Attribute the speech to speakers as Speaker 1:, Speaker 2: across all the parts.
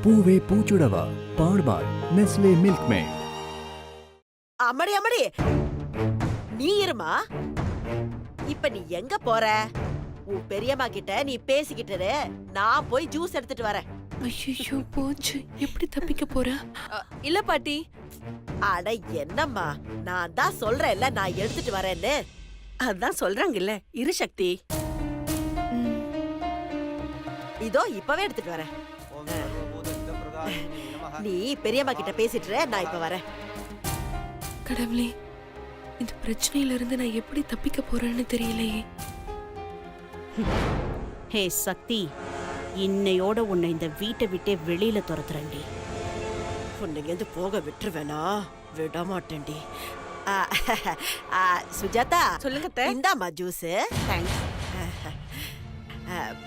Speaker 1: பூவே பூச்சுடவா பாழ்பால் Nestle milk mat.
Speaker 2: அம்மடி அம்மடி, நீ இருமா. இப்ப நீ எங்க போற? உன் பெரியம்மா கிட்ட நீ பேசிக்கிட்டு இரு. நான் போய் ஜூஸ் எடுத்துட்டு வரேன்.
Speaker 3: ஐயோ போச்சு, எப்படி தப்பிக்க போற? இல்ல பாட்டி.
Speaker 2: அட என்னம்மா, நான் தான் சொல்றேன்ல நான் எடுத்துட்டு வரேன்னு.
Speaker 4: அதான் சொல்றாங்கல்ல, இரு சக்தி.
Speaker 2: இதோ இப்பவே எடுத்துட்டு வரேன். நீ பெரியம்மா கிட்ட பேசிட்டு இரு, நான் இப்ப வரேன்.
Speaker 3: கடவுளே, இந்த பிரச்சனையில இருந்து நான் எப்படி தப்பிக்க போறேன்னு தெரியலையே.
Speaker 4: ஹே சக்தி, இன்னையோட உன்னை இந்த வீட்டை விட்டே வெளியில துரத்துறேன்டி.
Speaker 2: உன்னைங்க போக விட்டுருவேனா? விட மாட்டேன்டி. சுஜாதா,
Speaker 4: சொல்லுங்க.
Speaker 2: இந்தாம்மா ஜூஸ்.
Speaker 4: தேங்க்ஸ்.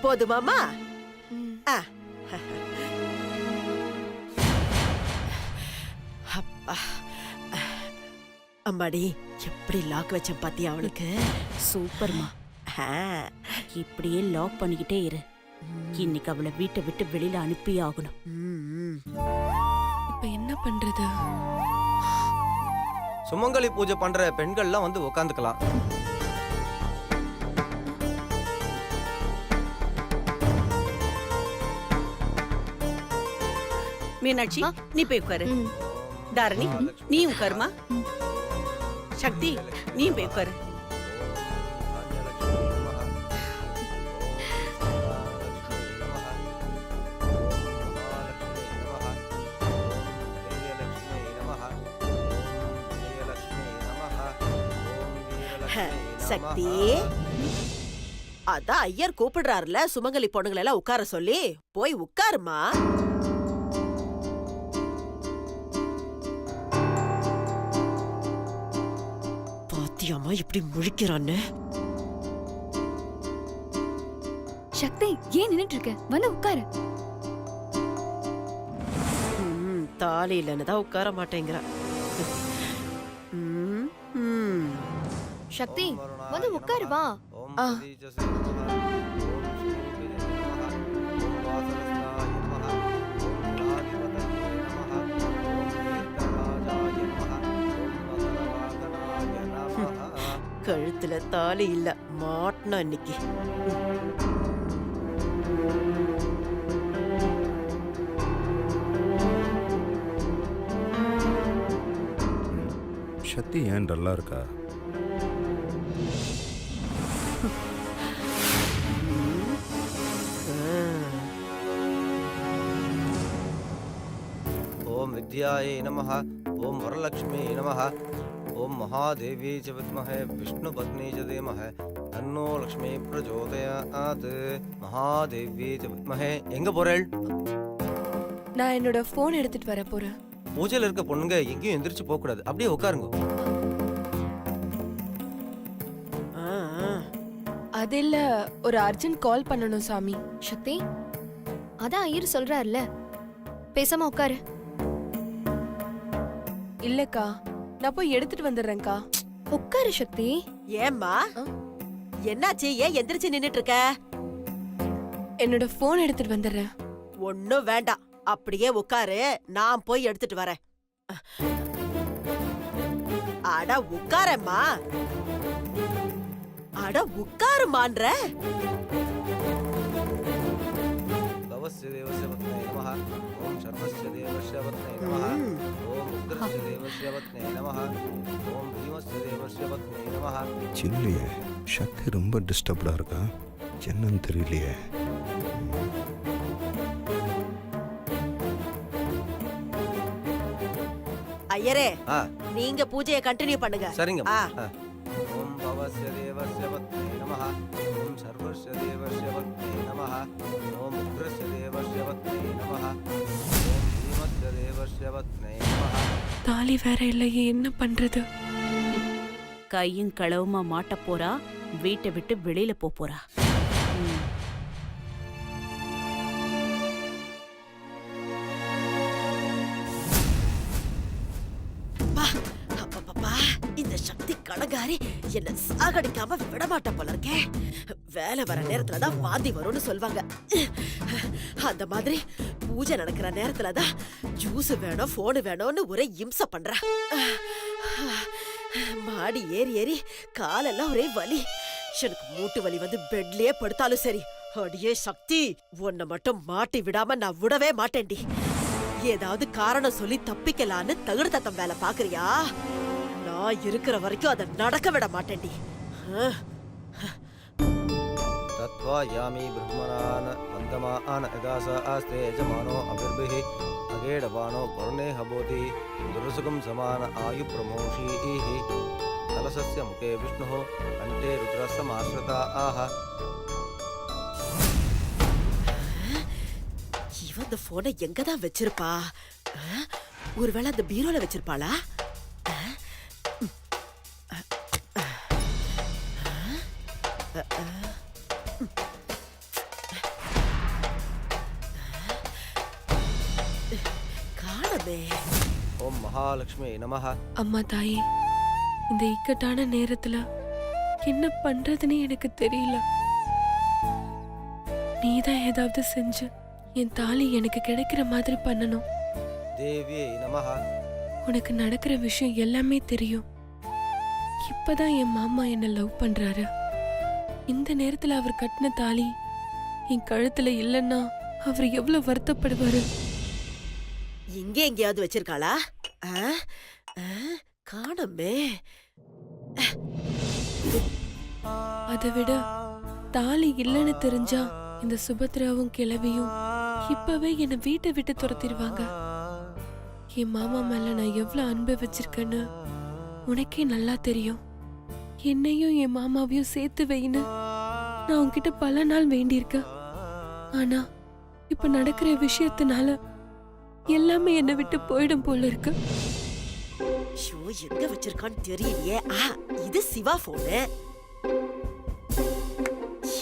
Speaker 2: போதுமாமா? அப்பா, அம்மாடி எப்படி லாக் வச்சேன் பாத்தியா அவளுக்கு?
Speaker 4: சூப்பர்மா. இப்படியே லாக் பண்ணிக்கிட்டே இரு. இன்னைக்கு அவளை வீட்டை விட்டு வெளியில அனுப்பி ஆகணும்.
Speaker 3: இப்ப என்ன பண்றது?
Speaker 5: சுமங்கலி பூஜை பண்ற பெண்கள்லாம் வந்து உட்காந்துக்கலாம்.
Speaker 4: மீனாட்சி, நீ போய் உட்காரு. தாரணி, நீ உட்காருமா. சக்தி, நீ போய் உட்காரு.
Speaker 2: சக்தி, அதான் ஐயர் கூப்பிடுறாருல சுமங்கலி பொண்ணுங்களை எல்லாம் உட்கார சொல்லி. போய் உட்காருமா. பாத்தியாமா இப்படி முழிக்கிறான்னு?
Speaker 6: சக்தி, ஏன் நின்னுட்டு இருக்க? வந்து உட்காரு.
Speaker 2: தாலி இல்லன்னு தான் உட்கார மாட்டேங்கிறா.
Speaker 6: சக்தி, வந்து உட்காரு வா.
Speaker 2: கழுத்துல தாலி இல்ல, மாட்டினா இன்னைக்கு.
Speaker 7: சக்தி ஏன் டல்லா இருக்கா?
Speaker 5: ஓம் வித்யாயை நமஹ. ஓம் வரலட்சுமி நமஹ. ஓம் மகாதேவி ச வித்மஹே விஷ்ணு பத்னி ச தீமஹே தன்னோ லக்ஷ்மி பிரச்சோதயாத். மகாதேவி ச வித்மஹே. எங்க போறேள்?
Speaker 3: நான் என்னோட போன் எடுத்துட்டு வர போறேன்.
Speaker 5: பூஜையில இருக்க பொண்ணுங்க எங்கேயும் எந்திரிச்சு போக கூடாது. அப்படியே உட்காருங்க.
Speaker 3: அது இல்ல, ஒரு அர்ஜென்ட் கால் பண்ணணும் சாமி.
Speaker 6: சக்தி, அதான் ஐயர் சொல்றாருல, பேசாம உட்காரு.
Speaker 3: இல்லக்கா, நான் போய் எடுத்துட்டு வந்துடுறேன்க்கா.
Speaker 6: உட்காரு சக்தி.
Speaker 2: ஏம்மா, என்னாச்சு? ஏன் எந்திரிச்சு நின்னுட்டு இருக்க?
Speaker 3: என்னோட போன் எடுத்துட்டு வந்துடுறேன்.
Speaker 2: ஒண்ணும் வேண்டாம், அப்படியே உட்காரு. நான் போய் எடுத்துட்டு வரேன். அட உட்காரம்மா. அட உட்காருமான்ற.
Speaker 5: பவஸ்ய தேவஸ்ய பத்னே நமஹ. ஓம் சர்வஸ்ய தேவஸ்ய பத்னே நமஹ. ஓம் உக்ரஸ்ய தேவஸ்ய பத்னே நமஹ. ஓம் பீமஸ்ய தேவஸ்ய பத்னே நமஹ.
Speaker 7: சில்லையே, சக்தி ரொம்ப டிஸ்டர்ப்டா இருக்கா. என்னன்னு தெரியலையே.
Speaker 2: ஐயரே, நீங்க பூஜையை கண்டினியூ பண்ணுங்க.
Speaker 5: சரிங்க. ஓம் பவஸ்ய தேவஸ்ய பத்னே நமஹ. ஓம் சர்வஸ்ய தேவஸ்ய பத்னே நமஹ. ஓம் உக்ரஸ்ய தேவஸ்ய பத்னே நமஹ. ஓம் பீமஸ்ய தேவஸ்ய பத்னே நமஹ.
Speaker 3: தாலி வேற இல்லையே, என்ன பண்றது?
Speaker 4: கையும் களவுமா மாட்ட போறா. வீட்டை விட்டு வெளியில போறா.
Speaker 2: இந்த சக்தி கடகாரி என்ன சாகடிக்காம விடமாட்ட போல இருக்கே. வேலை வர நேரத்துலதான் வாந்தி வரும்னு சொல்வாங்க. அந்த மாதிரி பூஜை நடக்கிற நேரத்துலதான் ஜூஸ் வேணும் போனு வேணும்னு ஒரே இம்சை பண்ற. மாடி ஏறி ஏறி காலெல்லாம் ஒரே வலி. எனக்கு மூட்டு வலி வந்து பெட்லயே படுத்தாலும் சரி. அடியே சக்தி, உன்னை மட்டும் மாட்டி விடாம நான் விடவே மாட்டேன்டி. ஏதாவது காரணம் சொல்லி தப்பிக்கலான்னு தகுடு தத்தம் வேலை பாக்குறியா? நான் இருக்கிற வரைக்கும் அதை நடக்க விட மாட்டேன்டி.
Speaker 5: तत्वा यामी ब्रह्मणान वन्दमान यदा स आस्ते यजमानो अभिर्भिः अगेडवानो वर्णे हबोति दुर्सुखं समान आयुप्रमोषीः कलशस्य मुखे विष्णुः कण्ठे रुद्रस्समाश्रिता आह.
Speaker 2: இவன் இந்த போனை எங்கதான் வச்சிருப்பா? ஒருவேளை அந்த பீரோல வச்சிருப்பாளா? காணமே.
Speaker 5: ஓம் மகாலட்சுமி நமஹ.
Speaker 3: அம்மா தாயே, இந்த இக்கட்டான நேரத்துல என்ன பண்றதுன்னு எனக்கு தெரியல. நீதான் ஏதாவது செஞ்சு என் தாலி எனக்கு கிடைக்கிற மாதிரி பண்ணணும்.
Speaker 5: தேவியே நமஹ.
Speaker 3: உனக்கு நடக்கிற விஷயம் எல்லாமே தெரியும். இப்பதான் என் மாமா என்ன லவ் பண்றாரு. இந்த நேரத்துல அவர் கட்டின தாலி என் கழுத்துல இல்லைன்னா அவர் எவ்வளவு வருத்தப்படுவாரு.
Speaker 2: இங்க எங்கேயாவது வச்சிருக்காளா? காணமே.
Speaker 3: அதை விட தாலி இல்லைன்னு தெரிஞ்சா இந்த சுபத்ராவும் கிழவியும் இப்பவே என்னை வீட்டை விட்டு துரத்திடுவாங்க. என் மாமா மேல நான் எவ்வளவு அன்பு வச்சிருக்கேன்னு உனக்கே நல்லா தெரியும். என்னையும் என் மாமாவையும் சேர்த்து வைன்னு நான் உன்கிட்ட பல நாள் வேண்டியிருக்கேன். ஆனா இப்ப நடக்கிற விஷயத்தினால எல்லாமே என்னை விட்டு போயிடும் போல இருக்கு.
Speaker 2: ஷோ, எங்க வச்சிருக்கான்னு தெரியலையே. இது சிவா போனு.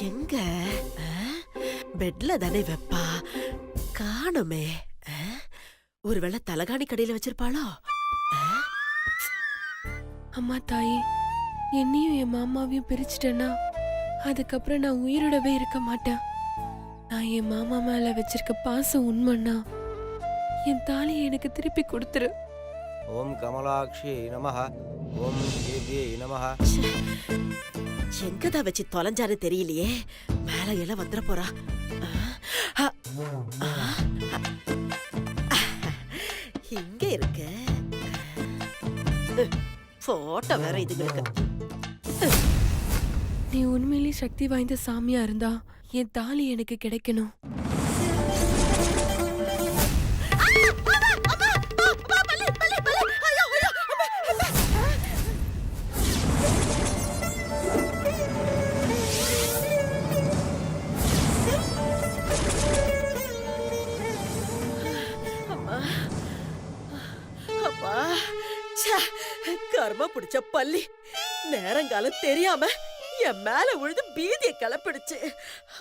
Speaker 2: எங்க? பெட்ல தானே வெப்பா. காணுமே. ஒருவேளை தலகாணி கடையில வச்சிருப்பாளோ?
Speaker 3: அம்மா தாயே, என்னையும் என் மாமாவையும் பிரிச்சிட்டேன்னா அதுக்கப்புறம் நான் உயிரோடவே இருக்க மாட்டேன். நான் என் மாமா மேல வச்சிருக்க பாசம் உண்மைன்னா என் தாலியை எனக்கு திருப்பி கொடுத்துரு.
Speaker 5: ஓம் கமலாட்சி நமஹ. ஓம் தேவியே நமஹ.
Speaker 2: எங்கதான் வச்சு தொலைஞ்சான்னு தெரியலையே. மேல எல்லாம் வந்துட போறா. இங்க இருக்க போட்டோ வேற இதுங்களுக்கு.
Speaker 3: நீ உண்மையிலே சக்தி வாய்ந்த சாமியா இருந்தா என் தாலி எனக்கு கிடைக்கணும்.
Speaker 2: கர்ம பிடிச்ச பள்ளி நேரங்காலம் தெரியாம என் மேல விழுந்து பீதிய கிளப்பிடுச்சு.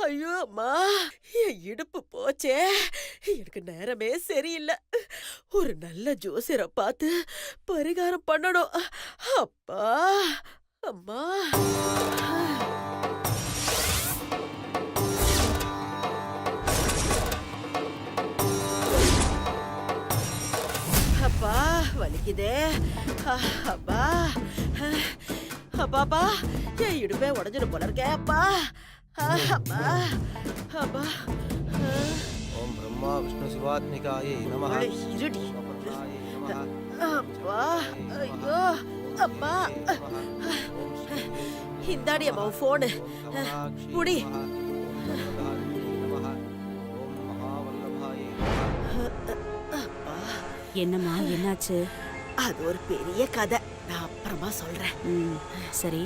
Speaker 2: ஐயோ அம்மா, என் இடுப்பு போச்சே. எனக்கு நேரமே சரியில்லை. ஒரு நல்ல ஜோசியரை பார்த்து பரிகாரம் பண்ணணும். அப்பா அம்மா. அப்பா வலிக்குதே. அப்பா அப்பாப்பா, என் இடுப்பே உடஞ்சிடும் போல இருக்கே. அப்பா அப்பா அப்பா.
Speaker 5: ஓம் பிரம்மா விஷ்ணு சிவாத்மிகாயே நமஹ.
Speaker 2: இருடி. அப்பா ஐயோ அப்பா. இந்தாடி அம்மா போனு புடி.
Speaker 4: என்னம்மா, என்னாச்சு?
Speaker 2: அது ஒரு பெரிய கதை, நான் அப்புறமா சொல்றேன்.
Speaker 4: சரி,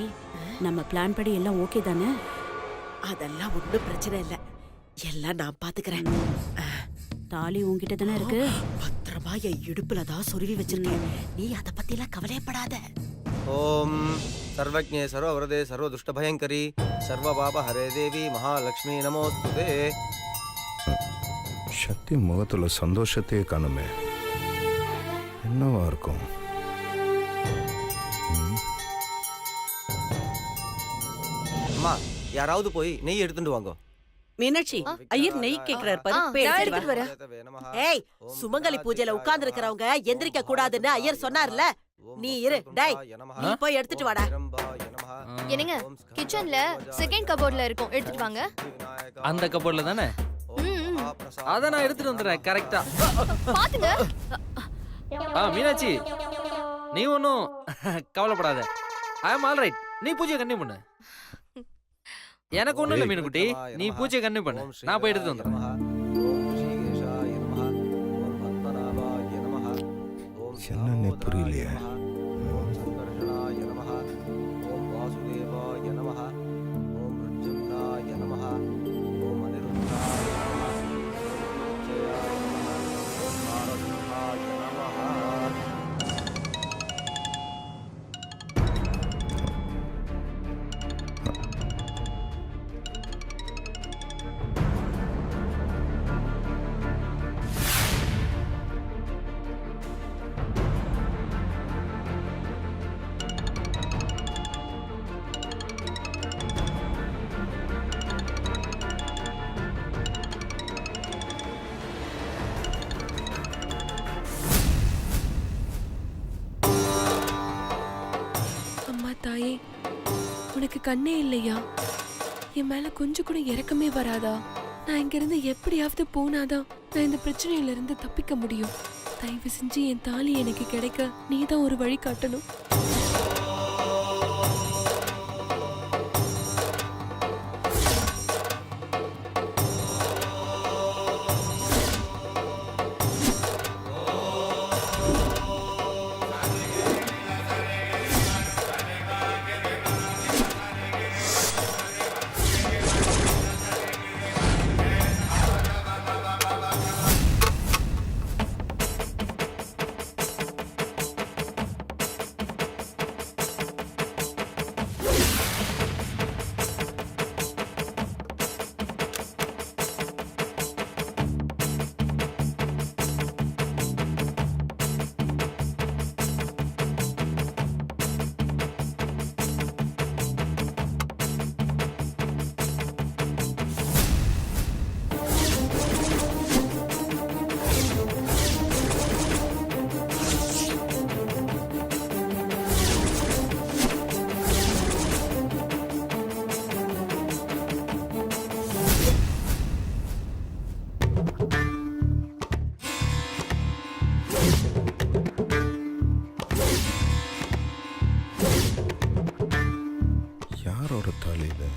Speaker 4: நம்ம பிளான் படி எல்லாம் ஓகே தானே?
Speaker 2: அதெல்லாம் ஒண்ணும் பிரச்சனை இல்ல, எல்லாம் நான் பாத்துக்கிறேன்.
Speaker 4: தாலி உன்கிட்ட தானே இருக்கு.
Speaker 2: பத்திரமா என் இடுப்புல தான் சொருவி வச்சிருக்கேன். நீ அத பத்தி எல்லாம் கவலைப்படாத.
Speaker 5: ஓம் சர்வஜ்ஞே சர்வவரதே சர்வதுஷ்டபயங்கரி சர்வபாபஹரே தேவி மகாலட்சுமி நமோஸ்துதே.
Speaker 7: சக்தி முகத்துல சந்தோஷத்தையே காணுமே. என்னவா இருக்கும்?
Speaker 5: அம்மா, யாராவது போய் நெய் எடுத்துட்டு வாங்க.
Speaker 8: மீனாட்சி ஐயர் நெய் கேக்குறாரு பாரு, போய்
Speaker 6: நான்
Speaker 8: எடுத்துட்டு வா.
Speaker 6: எடுத்துட்டு வரேன்.
Speaker 2: ஏய், சுமங்கலி பூஜையில உட்கார்ந்து இருக்கிறவங்க எந்திரிக்க கூடாதுன்னு ஐயர் சொன்னார்ல. நீ இரு, டேய், நீ போய் எடுத்துட்டு வாடா.
Speaker 6: என்னங்க, கிச்சன்ல செகண்ட் கபோர்ட்ல இருக்கும், எடுத்துட்டு வாங்க.
Speaker 9: அந்த கபோர்ட்ல தானே? அத நான் எடுத்துட்டு வந்துடுறேன் கரெக்டா.
Speaker 6: பாத்துங்க.
Speaker 9: மீனாட்சி, நீ ஒன்னும் கவலைப்படாத. ஐ அம் ஆல் ரைட். நீ பூஜையை கண்டினியூ பண்ணு. எனக்கு ஒண்ணும் இல்ல மீனுக்குட்டி, நீ பூஜையை கண்டினியூ பண்ணு. நான் போய் எடுத்து வந்துடுறேன்.
Speaker 7: என்னன்னே புரியலையே.
Speaker 3: அம்மா தாயே, உனக்கு கண்ணே இல்லையா? என் மேல கொஞ்சம் கூட இறக்கமே வராதா? நான் இங்கிருந்து எப்படியாவது போனாதான் நான் இந்த பிரச்சனையில இருந்து தப்பிக்க முடியும். தயவு செஞ்சு என் தாலி எனக்கு கிடைக்க நீதான் ஒரு வழி காட்டணும்.
Speaker 7: யாரோட தாலி இது?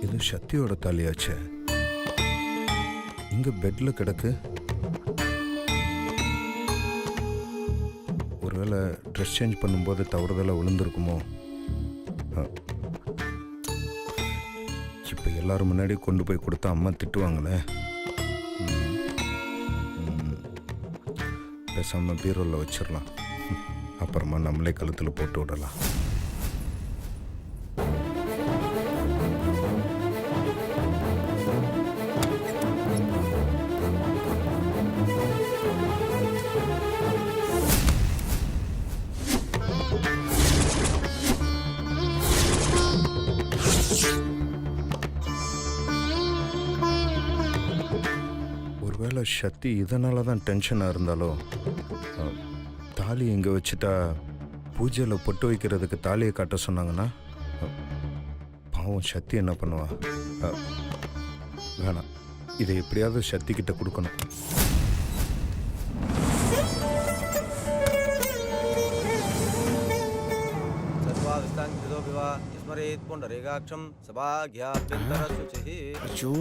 Speaker 7: இது சக்தியோட தாலியாச்சே. இங்க பெட்ல கிடக்கு. ஒருவேளை ட்ரெஸ் சேஞ்ச் பண்ணும்போது தவறுதலாக விழுந்திருக்குமோ? இப்போ எல்லாரும் முன்னாடி கொண்டு போய் கொடுத்தா அம்மா திட்டுவாங்களே. பேசாமல் பீரோவில் வச்சிடலாம். அப்புறமா நம்மளே கழுத்தில் போட்டு விடலாம். ஒருவேளை சக்தி இதனால தான் டென்ஷனாக இருந்தாலோ, தாலி இங்கே வச்சுட்டா பூஜையில் பொட்டு வைக்கிறதுக்கு தாலியை காட்ட சொன்னாங்கன்னா பாவம் சக்தி என்ன பண்ணுவா? வேணாம், இதை எப்படியாவது சக்தி கிட்ட கொடுக்கணும்.
Speaker 10: ஐயோ,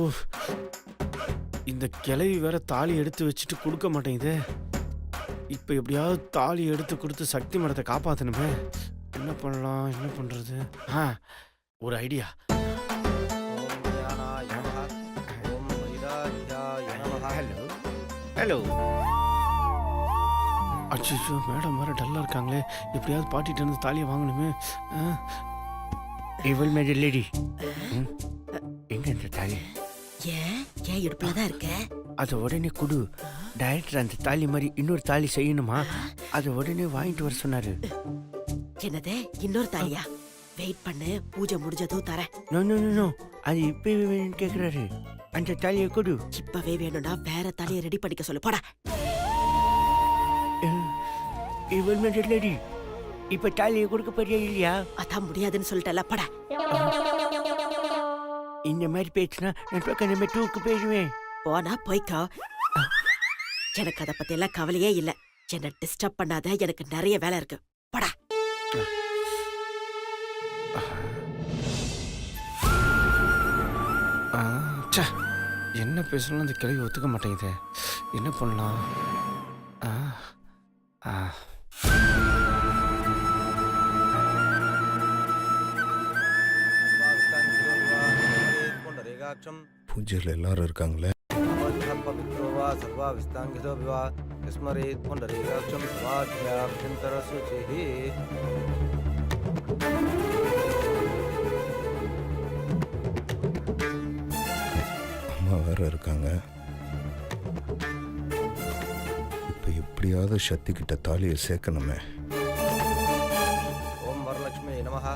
Speaker 10: இந்த கிளவி வேற தாலி எடுத்து வச்சுட்டு கொடுக்க மாட்டேங்குது. இப்போ எப்படியாவது தாலி எடுத்து கொடுத்து சக்தி மரத்தை காப்பாற்றணுமே. என்ன பண்ணலாம், என்ன பண்ணுறது? ஒரு ஐடியா. Hello hello. அச்சோ, மேடம் வேற டல்லாக இருக்காங்களே. எப்படியாவது பாட்டிகிட்ட இருந்து தாலியை வாங்கணுமே. இவள் மேஜர் லேடி. எங்க இந்த தாலி?
Speaker 2: ஏன் ஏன் இடுப்புல தான் இருக்க?
Speaker 10: அதை உடனே கொடு. டைரக்டர் அந்த தாலி மாதிரி இன்னொரு தாலி செய்யணுமா? அதை உடனே வாங்கிட்டு வர சொன்னாரு.
Speaker 2: என்னது இன்னொரு தாலியா? வெயிட் பண்ணு, பூஜை முடிஞ்சதும் தரேன்.
Speaker 10: நோ நோ நோ நோ, அது இப்பவே வேணும்னு கேட்குறாரு. அந்த தாலியை கொடு.
Speaker 2: இப்பவே வேணும்னா வேற தாலியை ரெடி பண்ணிக்க சொல்லு. போடா.
Speaker 10: இவன் ரெடி. இப்ப தாலியை கொடுக்க போறியா இல்லையா?
Speaker 2: அதான் முடியாதுன்னு சொல்லிட்டல. போடா.
Speaker 10: இந்த மாதிரி பேச்சுனா நான் பக்கம் நம்ம டூக்கு போயிடுவேன்.
Speaker 2: போனா போய்க்கோ. எனக்கு அதை பத்தி எல்லாம் கவலையே இல்ல. என்ன டிஸ்டர்ப் பண்ணாத, எனக்கு நிறைய வேலை இருக்கு. போடா.
Speaker 10: என்ன பேசணும் அந்த கிளவி ஒத்துக்க மாட்டேங்குது. என்ன பண்ணலாம்?
Speaker 7: பூஜையில் எல்லாரும் இருக்காங்களே. அம்மா வேற இருக்காங்க. இப்ப எப்படியாவது சக்தி கிட்ட தாலியை சேர்க்கணுமே.
Speaker 5: ஓம் வரலட்சுமி நமஹ,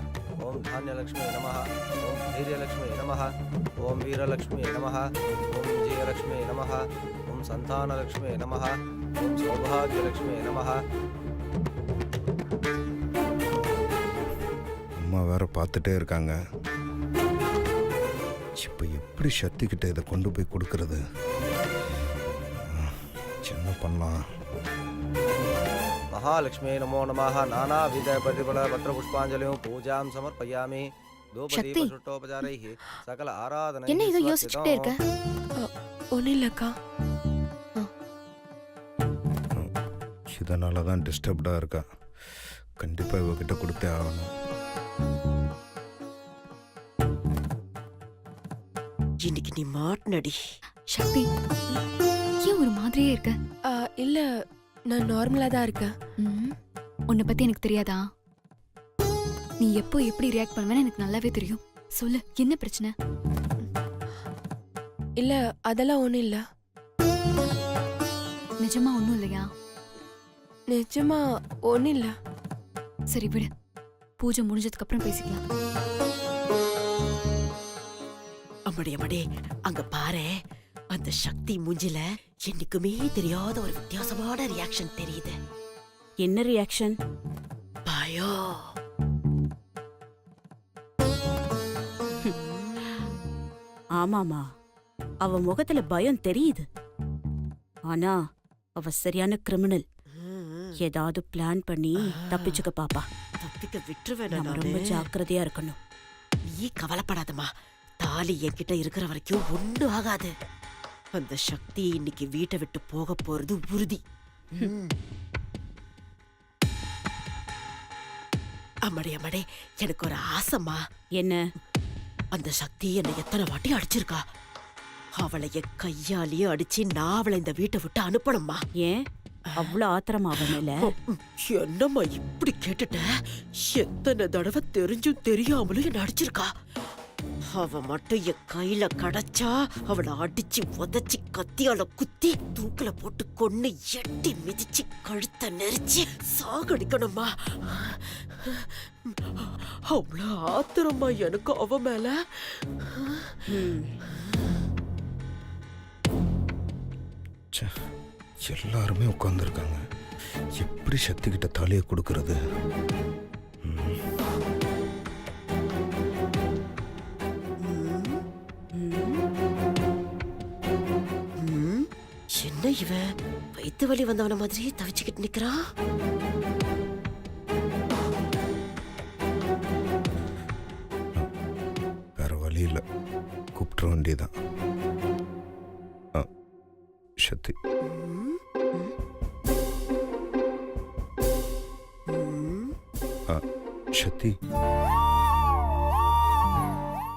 Speaker 5: ஓம் தானியலட்சுமி நமஹ, ஓம் தைரியலட்சுமி நமஹ, ஓம் வீரலட்சுமி நமஹ, ஓம் விஜயலட்சுமி நமஹ, ஓம் சந்தானலட்சுமி நமஹ, ஓம் சௌபாகியலட்சுமி நமஹ.
Speaker 7: அம்மா வேற பார்த்துட்டே இருக்காங்க. இப்ப எப்படி சக்தி கிட்ட இதை கொண்டு போய் கொடுக்கறது? என்ன பண்ணலாம்?
Speaker 5: महालक्ष्मी नमो नमः नानाविध प्रतिफल पत्र पुष्पांजलियों पूजां समर्पयामि
Speaker 6: சக்தி.
Speaker 5: धूपदीपषुट्टोपचारैः सकल आराधना
Speaker 6: என்ன ஏதோ யோசிச்சுட்டே இருக்க?
Speaker 3: ஒன்றும் இல்லைக்கா.
Speaker 7: இதனால தான் டிஸ்டர்ப்டாக இருக்கா. கண்டிப்பாக இவகிட்ட கொடுத்தே ஆகணும்.
Speaker 2: இன்னைக்கு நீ மாட்டினடி.
Speaker 6: சக்தி, ஏன் ஒரு மாதிரியே இருக்க?
Speaker 3: இல்ல, நான் நார்மலா தான் இருக்கேன்.
Speaker 6: உன்னை பத்தி எனக்கு தெரியாதா? நீ எப்போ எப்படி ரியாக்ட் பண்ணுவேன்னு எனக்கு நல்லாவே தெரியும். சொல்லு, என்ன பிரச்சனை?
Speaker 3: இல்ல, அதெல்லாம் ஒண்ணும் இல்ல.
Speaker 6: நிஜமா ஒண்ணும் இல்லையா?
Speaker 3: நிஜமா ஒண்ணும் இல்ல.
Speaker 6: சரி விடு, பூஜை முடிஞ்சதுக்கு அப்புறம் பேசிக்கலாம்.
Speaker 2: அம்மடி அம்மடி, அங்க பாரு. அந்த சக்தி மூஞ்சில என்னைக்குமே தெரியாத ஒரு வித்தியாசமான ரியாக்ஷன் தெரியுது.
Speaker 4: என்ன ரியாக்ஷன்?
Speaker 2: பயம்.
Speaker 4: ஆமாமா, அவ முகத்துல பயம் தெரியுது. ஆனா அவ சரியான கிரிமினல். ஏதாவது பிளான் பண்ணி தப்பிச்சுக்க பாப்பா.
Speaker 2: தப்பிக்க விட்டுருவேன்.
Speaker 4: நம்ம ரொம்ப ஜாக்கிரதையா இருக்கணும்.
Speaker 2: நீ கவலைப்படாதம்மா. தாலி என்கிட்ட இருக்கிற வரைக்கும் ஒண்ணும் ஆகாது. அந்த சக்தி இன்னைக்கு வீட்டை விட்டு போக போறது உறுதி. அம்மடி அம்மடி, எனக்கு ஒரு ஆசைம்மா.
Speaker 4: என்ன?
Speaker 2: அந்த சக்தி என்னை எத்தனை வாட்டி அடிச்சிருக்கா. அவளை என் கையாலேயே அடிச்சு நான் அவளை இந்த வீட்டை விட்டு அனுப்பணும்மா.
Speaker 4: ஏன் அவ்வளவு ஆத்திரமா அவ மேல?
Speaker 2: என்னம்மா இப்படி கேட்டுட்ட? எத்தனை தடவை தெரிஞ்சும் தெரியாமலும் என்ன அடிச்சிருக்கா. அவ மட்டும் என் கையில கிடைச்சா அவளை அடிச்சு உதச்சி கத்தியால குத்தி தூக்கில போட்டு கொன்னு எட்டி மிதிச்சு கழுத்த நெரிச்சு சாகடிக்கணுமா. அவ்வளவு ஆத்திரமா எனக்கு அவ மேல.
Speaker 7: எல்லாருமே உட்காந்துருக்காங்க. எப்படி சக்தி கிட்ட தாலியை கொடுக்கறது?
Speaker 2: என்ன இவன் வயிற்று வலி வந்தவன மாதிரி தவிச்சுக்கிட்டு நிக்கிறான்.
Speaker 7: வேற வழி இல்லை, கூப்பிட்டுற வேண்டியதான். சக்தி, சக்தி,